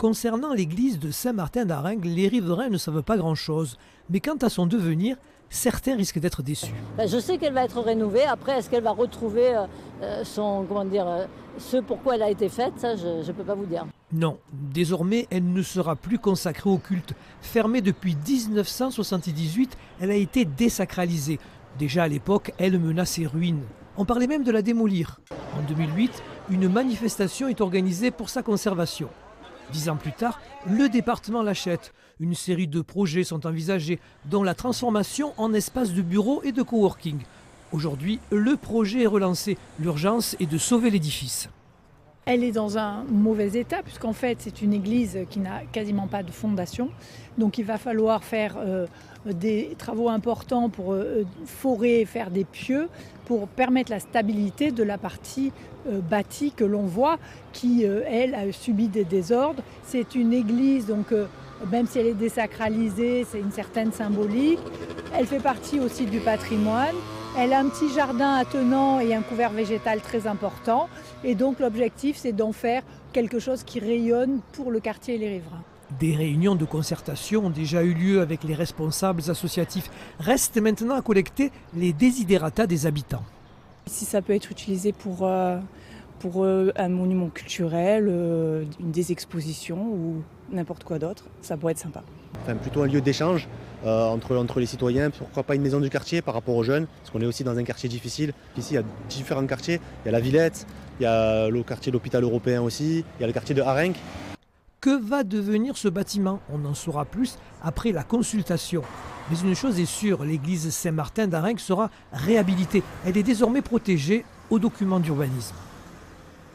Concernant l'église de Saint-Martin d'Arenc, les riverains ne savent pas grand-chose. Mais quant à son devenir, certains risquent d'être déçus. Je sais qu'elle va être rénovée. Après, est-ce qu'elle va retrouver ce pourquoi elle a été faite? Ça, je ne peux pas vous dire. Non, désormais, elle ne sera plus consacrée au culte. Fermée depuis 1978, elle a été désacralisée. Déjà à l'époque, elle menaçait ruine. On parlait même de la démolir. En 2008, une manifestation est organisée pour sa conservation. 10 ans plus tard, le département l'achète. Une série de projets sont envisagés, dont la transformation en espace de bureaux et de coworking. Aujourd'hui, le projet est relancé. L'urgence est de sauver l'édifice. Elle est dans un mauvais état puisqu'en fait c'est une église qui n'a quasiment pas de fondation. Donc il va falloir faire des travaux importants pour forer, faire des pieux pour permettre la stabilité de la partie bâtie que l'on voit qui, elle, a subi des désordres. C'est une église, donc même si elle est désacralisée, c'est une certaine symbolique. Elle fait partie aussi du patrimoine. Elle a un petit jardin attenant et un couvert végétal très important. Et donc l'objectif, c'est d'en faire quelque chose qui rayonne pour le quartier et les riverains. Des réunions de concertation ont déjà eu lieu avec les responsables associatifs. Reste maintenant à collecter les desiderata des habitants. Si ça peut être utilisé pour un monument culturel, des expositions ou n'importe quoi d'autre, ça pourrait être sympa. Enfin, plutôt un lieu d'échange entre les citoyens, pourquoi pas une maison du quartier par rapport aux jeunes, parce qu'on est aussi dans un quartier difficile. Ici, il y a différents quartiers, il y a la Villette, il y a le quartier de l'hôpital européen aussi, il y a le quartier de Arenc. Que va devenir ce bâtiment? On en saura plus après la consultation. Mais une chose est sûre, l'église Saint-Martin d'Arenc sera réhabilitée. Elle est désormais protégée aux documents d'urbanisme.